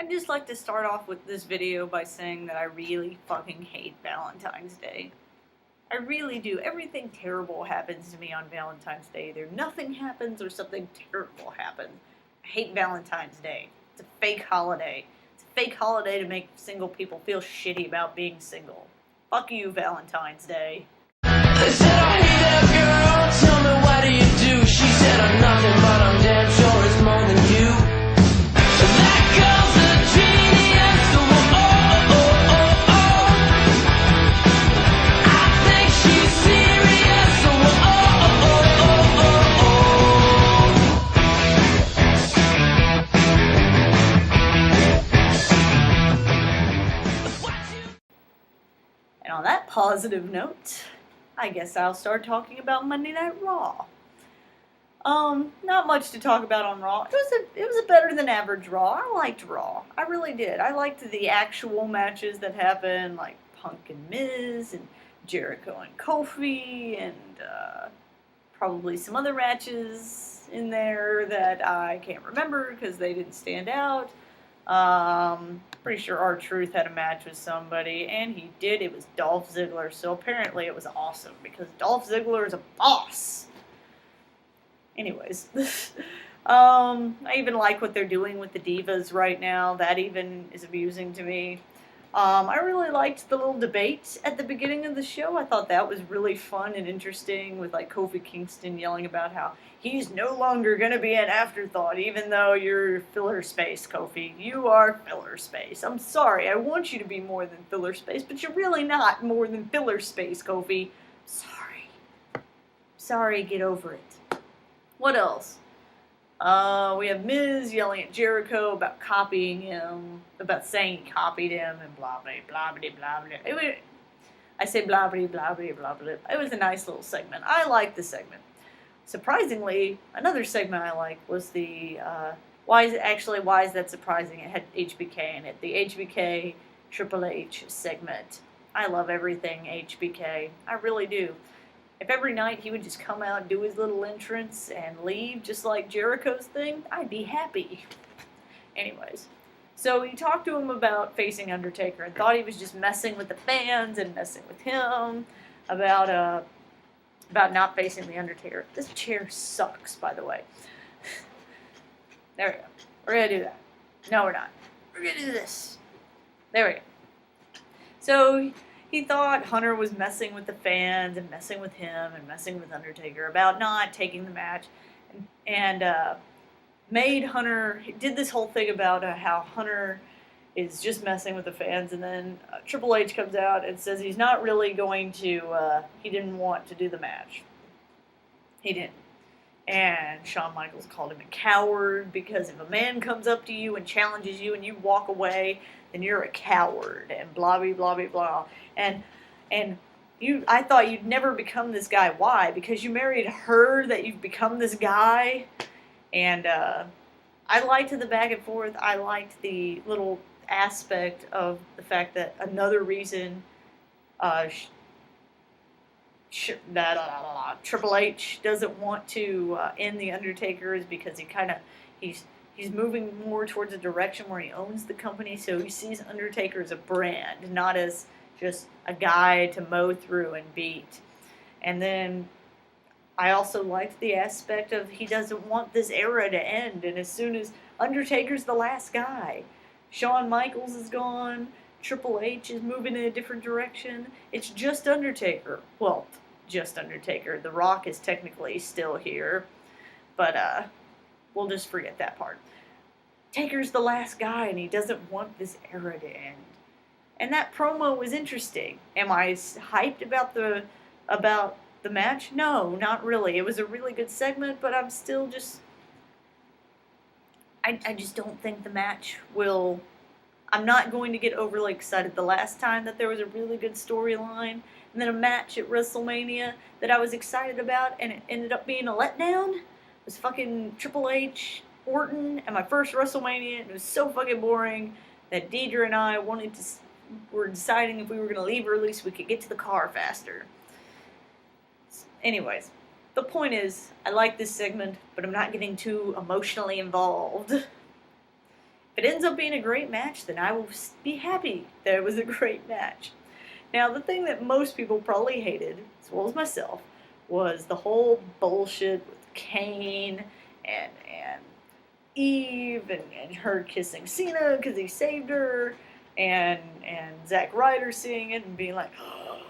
I'd just like to start off with this video by saying that I really fucking hate Valentine's Day. I really do. Everything terrible happens to me on Valentine's Day. Either nothing happens or something terrible happens. I hate Valentine's Day. It's a fake holiday. It's a fake holiday to make single people feel shitty about being single. Fuck you, Valentine's Day. They said, oh, hey there, girl, tell me what do you do? She said, I'm nothing, but I'm damn sure it's more than you. That girl's a genius, oh, oh, oh, oh, oh. I think she's serious, oh, oh, oh, oh, oh. And on that positive note, I guess I'll start talking about Monday Night Raw. Not much to talk about on Raw. It was a better than average Raw. I liked Raw. I really did. I liked the actual matches that happened, like Punk and Miz, and Jericho and Kofi, and probably some other matches in there that I can't remember because they didn't stand out. Pretty sure R-Truth had a match with somebody, and he did. It was Dolph Ziggler, so apparently it was awesome, because Dolph Ziggler is a boss. Anyways, I even like what they're doing with the Divas right now. That even is amusing to me. I really liked the little debate at the beginning of the show. I thought that was really fun and interesting, with like Kofi Kingston yelling about how he's no longer going to be an afterthought, even though you're filler space, Kofi. You are filler space. I'm sorry, I want you to be more than filler space, but you're really not more than filler space, Kofi. Sorry, get over it. What else? We have Miz yelling at Jericho about copying him, about saying he copied him, and blah, blah, blah, blah, blah, blah. I say blah, blah, blah, blah, blah, blah. It was a nice little segment. I liked the segment. Surprisingly, another segment I liked was the, why is that surprising? It had HBK in it. The HBK Triple H segment. I love everything HBK. I really do. If every night he would just come out and do his little entrance and leave, just like Jericho's thing, I'd be happy. Anyways, so he talked to him about facing Undertaker and thought he was just messing with the fans and messing with him about not facing the Undertaker. This chair sucks, by the way. There we go. We're gonna do that. No, we're not. We're gonna do this. There we go. So he thought Hunter was messing with the fans and messing with him and messing with Undertaker about not taking the match, and made Hunter, did this whole thing about how Hunter is just messing with the fans, and then Triple H comes out and says he's not really going to, he didn't want to do the match. He didn't. And Shawn Michaels called him a coward, because if a man comes up to you and challenges you and you walk away, then you're a coward, and blah, blah, blah, blah, blah. And I thought you'd never become this guy. Why? Because you married her that you've become this guy? And I liked the back and forth. I liked the little aspect of the fact that another reason Triple H doesn't want to end the Undertaker is because he's moving more towards a direction where he owns the company, so he sees Undertaker as a brand, not as just a guy to mow through and beat. And then I also liked the aspect of he doesn't want this era to end, and as soon as Undertaker's the last guy, Shawn Michaels is gone, Triple H is moving in a different direction, it's just Undertaker. Well, just Undertaker. The Rock is technically still here, but we'll just forget that part. Taker's the last guy, and he doesn't want this era to end. And that promo was interesting. Am I hyped about the match? No, not really. It was a really good segment, but I'm still just... I just don't think the match will... I'm not going to get overly excited. The last time that there was a really good storyline, and then a match at WrestleMania that I was excited about, and it ended up being a letdown, was fucking Triple H, Orton, at my first WrestleMania, and it was so fucking boring that Deidre and I were deciding if we were going to leave early so we could get to the car faster. Anyways, the point is, I like this segment, but I'm not getting too emotionally involved. If it ends up being a great match, then I will be happy that it was a great match. Now, the thing that most people probably hated, as well as myself, was the whole bullshit with Kane and Eve and her kissing Cena because he saved her, and Zack Ryder seeing it and being like, oh,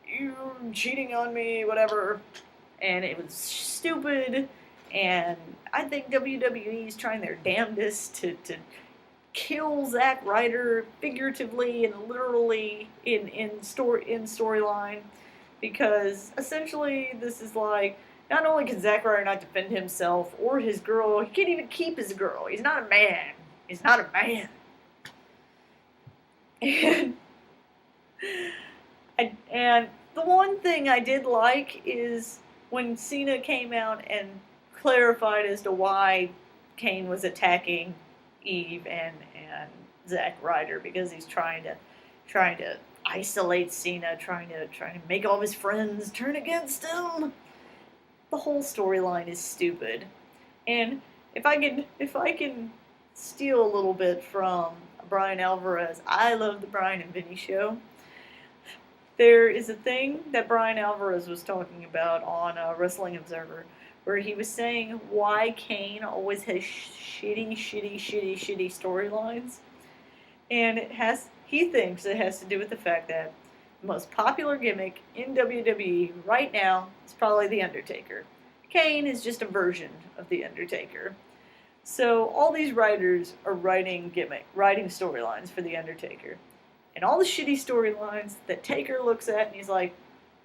"You're cheating on me," whatever. And it was stupid. And I think WWE is trying their damnedest to kill Zack Ryder figuratively and literally in storyline, because essentially this is like, not only can Zack Ryder not defend himself or his girl, he can't even keep his girl. He's not a man. He's not a man. And the one thing I did like is when Cena came out and clarified as to why Kane was attacking Eve and Zack Ryder, because he's trying to isolate Cena, trying to make all of his friends turn against him. The whole storyline is stupid. And if I can steal a little bit from Brian Alvarez, I love the Brian and Vinny show. There is a thing that Brian Alvarez was talking about on Wrestling Observer, where he was saying why Kane always has shitty storylines. And he thinks it has to do with the fact that the most popular gimmick in WWE right now is probably The Undertaker. Kane is just a version of The Undertaker. So all these writers are writing storylines for The Undertaker. And all the shitty storylines that Taker looks at and he's like,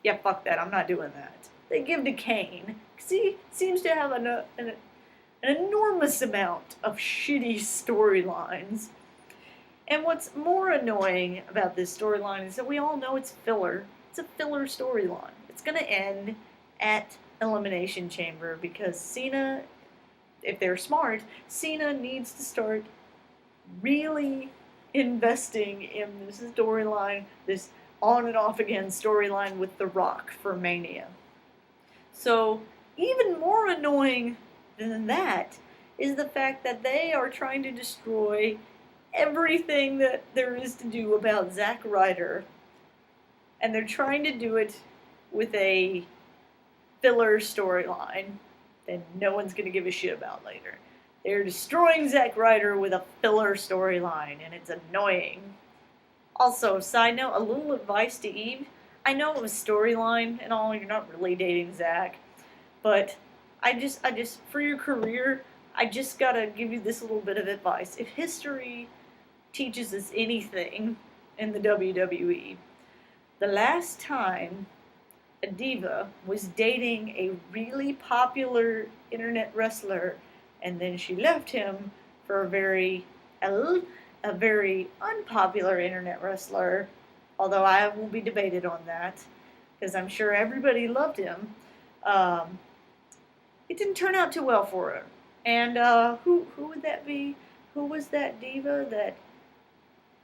yeah, fuck that, I'm not doing that, they give to Kane, because he seems to have an enormous amount of shitty storylines. And what's more annoying about this storyline is that we all know it's filler. It's a filler storyline. It's going to end at Elimination Chamber, because Cena, if they're smart, Cena needs to start really investing in this storyline, this on and off again storyline with The Rock for Mania. So even more annoying than that is the fact that they are trying to destroy everything that there is to do about Zack Ryder, and they're trying to do it with a filler storyline that no one's going to give a shit about later. They're destroying Zack Ryder with a filler storyline, and it's annoying. Also, side note, a little advice to Eve. I know it was storyline and all, you're not really dating Zack, but I just, for your career, I just gotta give you this little bit of advice. If history teaches us anything in the WWE, the last time a diva was dating a really popular internet wrestler, and then she left him for a very unpopular internet wrestler, although I will be debated on that, because I'm sure everybody loved him, it didn't turn out too well for her. And who would that be? Who was that diva that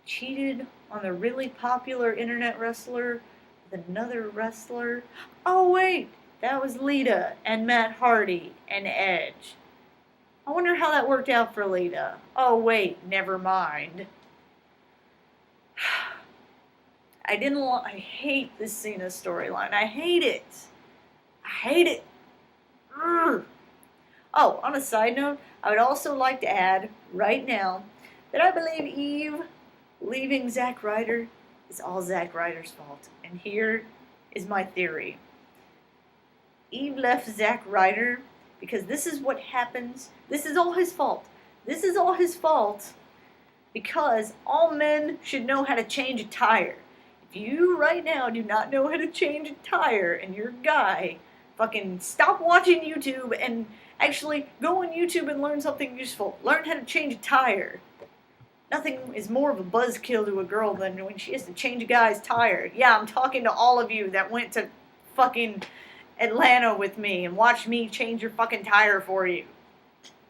cheated on the really popular internet wrestler with another wrestler? Oh wait, that was Lita and Matt Hardy and Edge. I wonder how that worked out for Lita. Oh wait, never mind. I hate this Cena storyline. I hate it. Urgh. Oh, on a side note, I would also like to add right now that I believe Eve leaving Zack Ryder is all Zack Ryder's fault. And here is my theory. Eve left Zack Ryder because this is what happens. This is all his fault. This is all his fault because all men should know how to change a tire. If you right now do not know how to change a tire and you're a guy, fucking stop watching YouTube and actually go on YouTube and learn something useful. Learn how to change a tire. Nothing is more of a buzzkill to a girl than when she has to change a guy's tire. Yeah, I'm talking to all of you that went to fucking Atlanta with me and watched me change your fucking tire for you.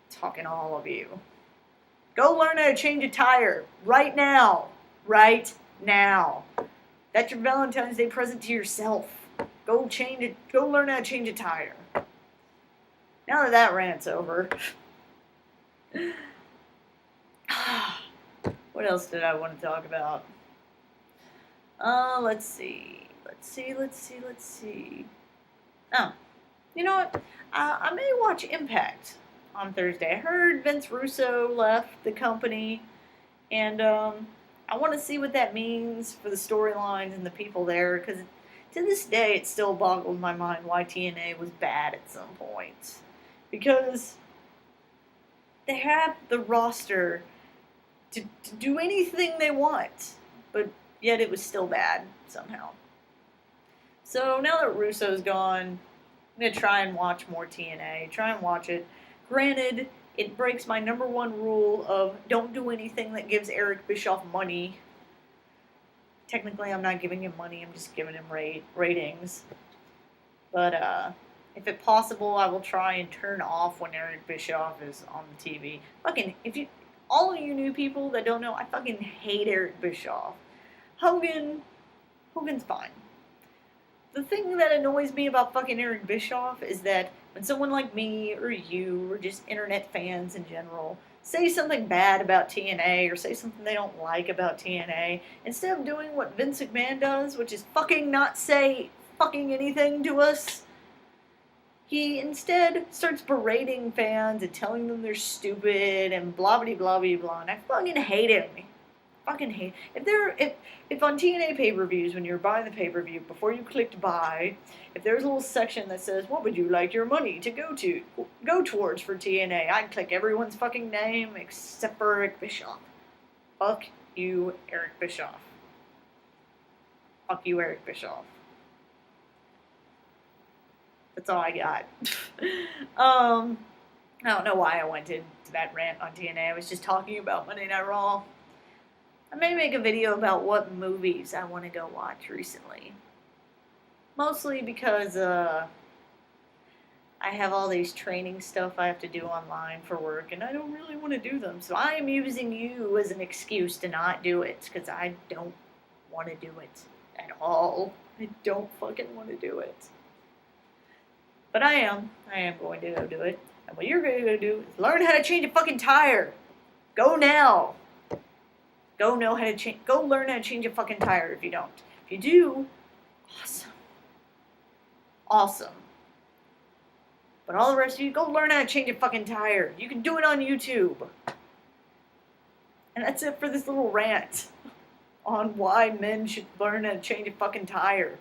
Talking to all of you. Go learn how to change a tire right now. Right now. That's your Valentine's Day present to yourself. Go change it. Go learn how to change a tire. Now that rant's over. What else did I want to talk about? Let's see. Oh, you know what? I may watch Impact on Thursday. I heard Vince Russo left the company, and I want to see what that means for the storylines and the people there, because to this day it still boggles my mind why TNA was bad at some point. Because they have the roster to do anything they want, but yet it was still bad somehow. So now that Russo's gone, I'm going to try and watch more TNA, try and watch it. Granted, it breaks my number one rule of don't do anything that gives Eric Bischoff money. Technically, I'm not giving him money, I'm just giving him ratings. But if it's possible, I will try and turn off when Eric Bischoff is on the TV. Fucking, all of you new people that don't know, I fucking hate Eric Bischoff. Hogan's fine. The thing that annoys me about fucking Eric Bischoff is that when someone like me or you or just internet fans in general say something bad about TNA or say something they don't like about TNA, instead of doing what Vince McMahon does, which is fucking not say fucking anything to us, he instead starts berating fans and telling them they're stupid and blah blah blah blah blah. And I fucking hate him. If on TNA pay-per-views, when you're buying the pay-per-view, before you clicked buy, if there's a little section that says, what would you like your money to go towards for TNA, I'd click everyone's fucking name except for Eric Bischoff. Fuck you, Eric Bischoff. Fuck you, Eric Bischoff. That's all I got. I don't know why I went into that rant on TNA. I was just talking about Monday Night Raw. I may make a video about what movies I want to go watch recently. Mostly because I have all these training stuff I have to do online for work, and I don't really want to do them. So I am using you as an excuse to not do it, because I don't want to do it at all. I don't fucking want to do it. But I am going to go do it. And what you're going to go do is learn how to change a fucking tire. Go now. Go learn how to change a fucking tire if you don't. If you do, awesome. But all the rest of you, go learn how to change a fucking tire. You can do it on YouTube. And that's it for this little rant on why men should learn how to change a fucking tire.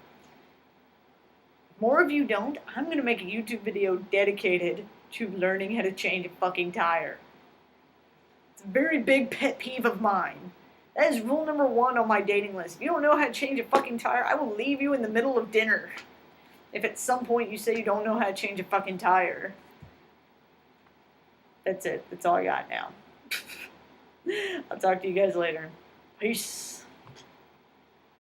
If more of you don't, I'm going to make a YouTube video dedicated to learning how to change a fucking tire. It's a very big pet peeve of mine. That is rule number 1 on my dating list. If you don't know how to change a fucking tire, I will leave you in the middle of dinner. If at some point you say you don't know how to change a fucking tire. That's it. That's all I got now. I'll talk to you guys later. Peace.